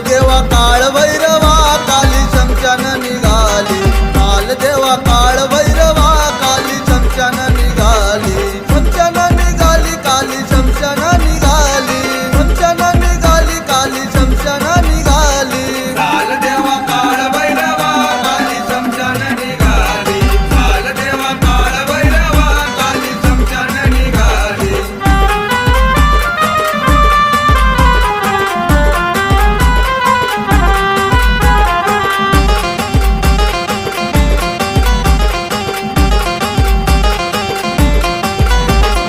देवा काळ भैरवा काली शमशान निघाली, काल देवा काळ भैरवा काली शमशान निघाली, शमशान निघाली काली शमशान निघाली, शमशान निघाली काली शमशान निघाली, काल देवा काळ भैरवा काली शमशान निघाली, काल देवा काळ भैरवा काली शमशान निघाली.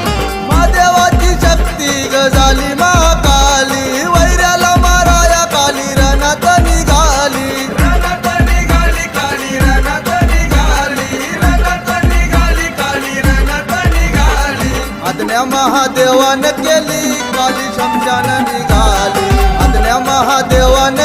महादेवाची शक्ती गजाली महाकाली, वैऱ्याला माराया काली रणात निघाली, रणात निघाली काली रणात निघाली, रणात निघाली काली रणात निघाली. आज्ञा महादेवान केली काली शमशान निघाली, आज्ञा महादेवान